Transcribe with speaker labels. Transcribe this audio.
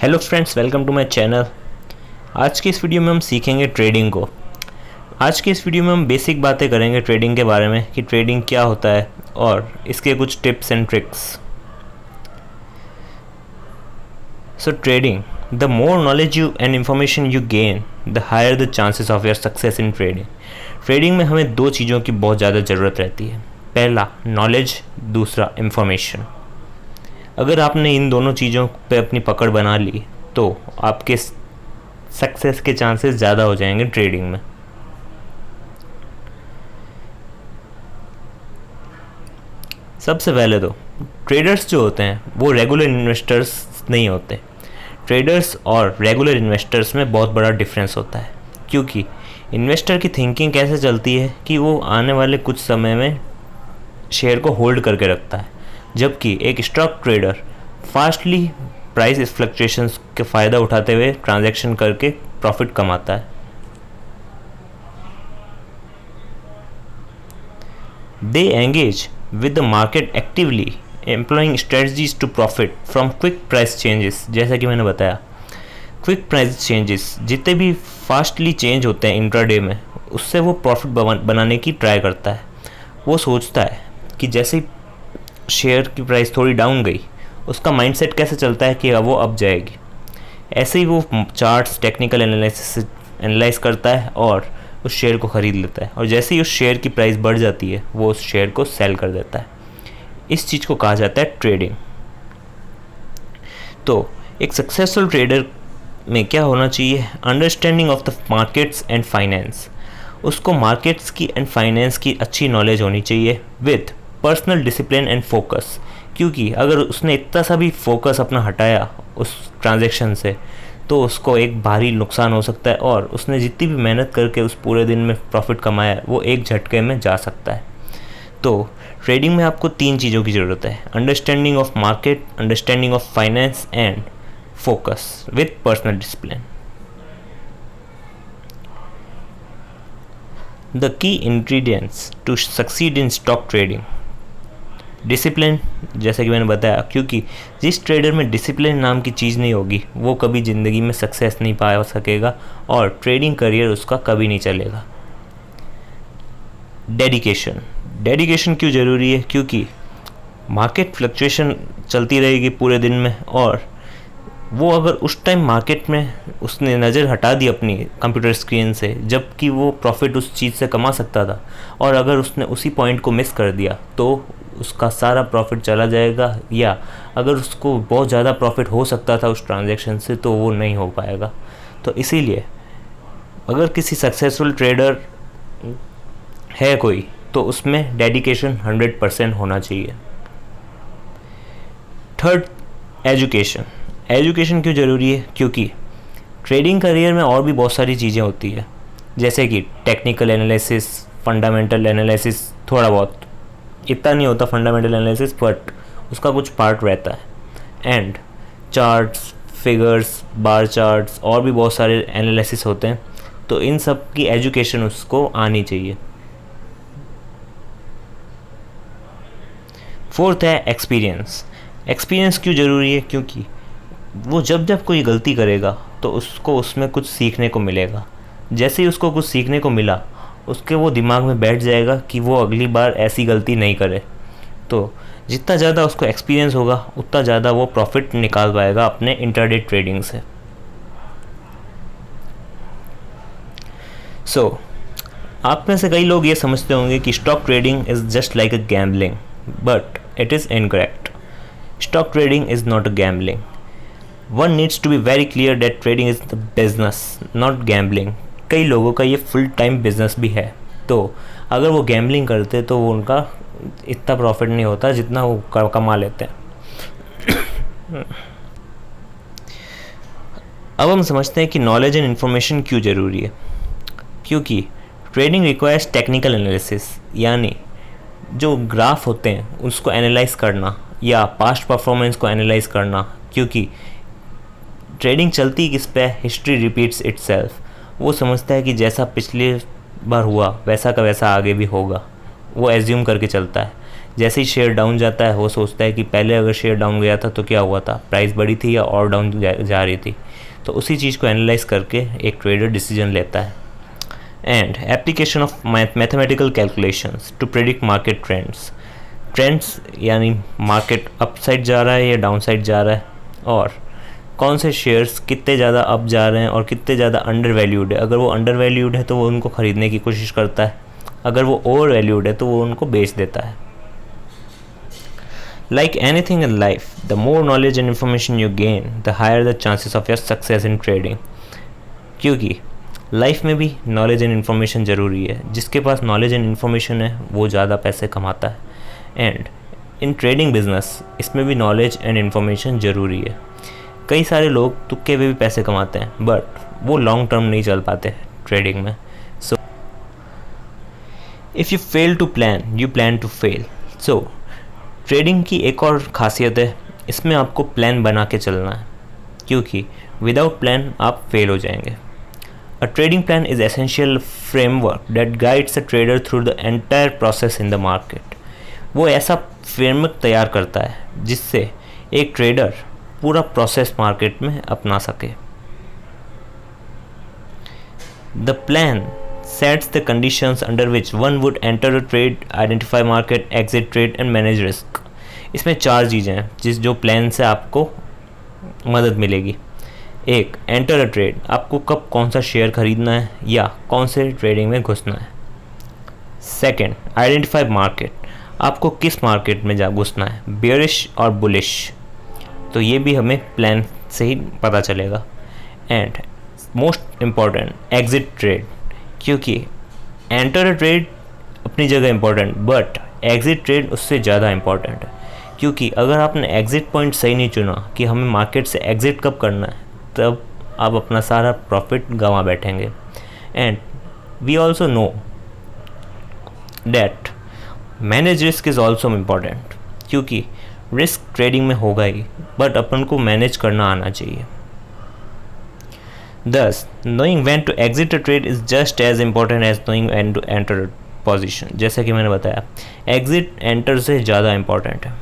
Speaker 1: Hello friends, welcome to my channel. आज की इस वीडियो में हम सीखेंगे ट्रेडिंग को। आज की इस वीडियो में हम बेसिक बातें करेंगे ट्रेडिंग के बारे में कि ट्रेडिंग क्या होता है और इसके कुछ tips and tricks. So trading, the more knowledge you and information you gain, the higher the chances of your success in trading. Trading में हमें दो चीज़ों की बहुत ज़्यादा ज़रूरत रहती है। पहला नॉलेज, दूसरा इंफॉर्मेशन। अगर आपने इन दोनों चीज़ों पे अपनी पकड़ बना ली तो आपके सक्सेस के चांसेस ज़्यादा हो जाएंगे ट्रेडिंग में। सबसे पहले तो ट्रेडर्स जो होते हैं वो रेगुलर इन्वेस्टर्स नहीं होते। ट्रेडर्स और रेगुलर इन्वेस्टर्स में बहुत बड़ा डिफरेंस होता है, क्योंकि इन्वेस्टर की थिंकिंग कैसे चलती है कि वो आने वाले कुछ समय में शेयर को होल्ड करके रखता है, जबकि एक stock trader fastly price fluctuations के फ़ायदा उठाते हुए ट्रांजैक्शन करके प्रॉफिट कमाता है। They engage with the market actively employing strategies to profit from quick price changes. जैसा कि मैंने बताया, क्विक प्राइस चेंजेस जितने भी फास्टली चेंज होते हैं इंट्राडे में, उससे वो प्रॉफिट बनाने की ट्राई करता है। वो सोचता है कि जैसे ही शेयर की प्राइस थोड़ी डाउन गई, उसका माइंडसेट कैसे चलता है कि अब वो अप जाएगी। ऐसे ही वो चार्ट्स, टेक्निकल एनालिसिस एनालाइज करता है और उस शेयर को ख़रीद लेता है, और जैसे ही उस शेयर की प्राइस बढ़ जाती है वो उस शेयर को सेल कर देता है। इस चीज़ को कहा जाता है ट्रेडिंग। तो एक सक्सेसफुल ट्रेडर में क्या होना चाहिए? Understanding of the markets and finance. उसको मार्केट्स की एंड फाइनेंस की अच्छी नॉलेज होनी चाहिए with personal discipline and focus, क्योंकि अगर उसने इतना सा भी फोकस अपना हटाया उस ट्रांजैक्शन से तो उसको एक भारी नुकसान हो सकता है, और उसने जितनी भी मेहनत करके उस पूरे दिन में प्रॉफिट कमाया है वो एक झटके में जा सकता है। तो ट्रेडिंग में आपको तीन चीज़ों की ज़रूरत है: understanding of market, understanding of finance and focus with personal discipline. The key ingredients to succeed in stock trading. Discipline, जैसे कि मैंने बताया, क्योंकि जिस ट्रेडर में डिसिप्लिन नाम की चीज़ नहीं होगी वो कभी ज़िंदगी में सक्सेस नहीं पा सकेगा और ट्रेडिंग करियर उसका कभी नहीं चलेगा। डेडिकेशन। डेडिकेशन क्यों ज़रूरी है? क्योंकि मार्केट फ्लक्चुएशन चलती रहेगी पूरे दिन में, और वो अगर उस टाइम मार्केट में उसने नज़र हटा दी अपनी कंप्यूटर स्क्रीन से, जबकि वो प्रॉफिट उस चीज़ से कमा सकता था, और अगर उसने उसी पॉइंट को मिस कर दिया तो उसका सारा प्रॉफिट चला जाएगा, या अगर उसको बहुत ज़्यादा प्रॉफिट हो सकता था उस ट्रांजैक्शन से तो वो नहीं हो पाएगा। तो इसीलिए अगर किसी सक्सेसफुल ट्रेडर है कोई, तो उसमें डेडिकेशन 100% होना चाहिए। Third, education. एजुकेशन क्यों ज़रूरी है? क्योंकि ट्रेडिंग करियर में और भी बहुत सारी चीज़ें होती है, जैसे कि टेक्निकल एनालिसिस, फंडामेंटल एनालिसिस, थोड़ा बहुत, इतना नहीं होता फंडामेंटल एनालिसिस, बट उसका कुछ पार्ट रहता है, and charts, figures, bar charts, और भी बहुत सारे एनालिसिस होते हैं। तो इन सब की एजुकेशन उसको आनी चाहिए। फोर्थ है एक्सपीरियंस। एक्सपीरियंस क्यों ज़रूरी है? क्योंकि वो जब जब कोई गलती करेगा तो उसको उसमें कुछ सीखने को मिलेगा। जैसे ही उसको कुछ सीखने को मिला, उसके वो दिमाग में बैठ जाएगा कि वो अगली बार ऐसी गलती नहीं करे। तो जितना ज़्यादा उसको एक्सपीरियंस होगा उतना ज़्यादा वो प्रॉफिट निकाल पाएगा अपने इंट्राडे ट्रेडिंग से। सो आप में से कई लोग ये समझते होंगे कि stock trading is just like a gambling, but it is incorrect. Stock trading is not a gambling. One needs to be very clear that trading is the business, not gambling. कई लोगों का ये फुल टाइम बिजनेस भी है, तो अगर वो gambling करते तो वो उनका इतना प्रॉफिट नहीं होता जितना वो कमा लेते हैं। अब हम समझते हैं कि नॉलेज एंड इन्फॉर्मेशन क्यों ज़रूरी है। क्योंकि ट्रेडिंग रिक्वायर्स टेक्निकल एनालिसिस, यानी जो ग्राफ होते हैं उसको एनालाइज करना या पास्ट परफॉर्मेंस को एनालाइज करना, क्योंकि ट्रेडिंग चलती किस पे? History repeats itself. वो समझता है कि जैसा पिछले बार हुआ वैसा का वैसा आगे भी होगा, वो एज्यूम करके चलता है। जैसे ही शेयर डाउन जाता है वो सोचता है कि पहले अगर शेयर डाउन गया था तो क्या हुआ था, प्राइस बढ़ी थी या और डाउन जा रही थी। तो उसी चीज़ को एनालाइज करके एक ट्रेडर डिसीजन लेता है। And application of mathematical calculations to predict market trends यानी मार्केट अप साइड जा रहा है या डाउन साइड जा रहा है, और कौन से शेयर्स कितने ज़्यादा अप जा रहे हैं और कितने ज़्यादा अंडर वैल्यूड है। अगर वो अंडर वैल्यूड है तो वो उनको ख़रीदने की कोशिश करता है, अगर वो ओवर वैल्यूड है तो वो उनको बेच देता है। Like anything in life, the more knowledge and information you gain the higher the chances of your success in trading. क्योंकि लाइफ में भी नॉलेज एंड इन्फॉर्मेशन ज़रूरी है। जिसके पास नॉलेज एंड इन्फॉर्मेशन है वो ज़्यादा पैसे कमाता है। एंड इन ट्रेडिंग बिजनेस इसमें भी नॉलेज एंड इन्फॉर्मेशन ज़रूरी है। कई सारे लोग तुक्के में भी पैसे कमाते हैं बट वो लॉन्ग टर्म नहीं चल पाते ट्रेडिंग में। So if you fail to plan you plan to fail. So trading की एक और ख़ासियत है, इसमें आपको प्लान बना के चलना है, क्योंकि विदाउट प्लान आप फेल हो जाएंगे। अ trading plan is essential framework that guides a trader through the entire process in the market. वो ऐसा फ्रेमवर्क तैयार करता है जिससे एक ट्रेडर पूरा प्रोसेस मार्केट में अपना सके। The plan sets the conditions under which one would enter a trade, identify market, exit trade and manage risk. इसमें 4 चीज़ें हैं जो प्लान से आपको मदद मिलेगी। एक, एंटर अ ट्रेड, आपको कब कौन सा शेयर खरीदना है या कौन से ट्रेडिंग में घुसना है। सेकेंड, आइडेंटिफाई मार्केट, आपको किस मार्केट में घुसना है, बेयरिश और बुलिश। तो ये भी हमें प्लान से ही पता चलेगा। And most important, exit trade, क्योंकि एंटर अ ट्रेड अपनी जगह इम्पॉर्टेंट बट एग्जिट ट्रेड उससे ज़्यादा इम्पॉर्टेंट है। क्योंकि अगर आपने एग्जिट पॉइंट सही नहीं चुना कि हमें मार्केट से एग्जिट कब करना है, तब आप अपना सारा प्रॉफिट गंवा बैठेंगे। And we also know that manage risk is also important, क्योंकि रिस्क ट्रेडिंग में होगा ही बट अपन को मैनेज करना आना चाहिए। Thus, knowing when to exit a trade is just as important as knowing when to enter a position। जैसे कि मैंने बताया, एग्जिट एंटर से ज़्यादा इम्पॉर्टेंट है।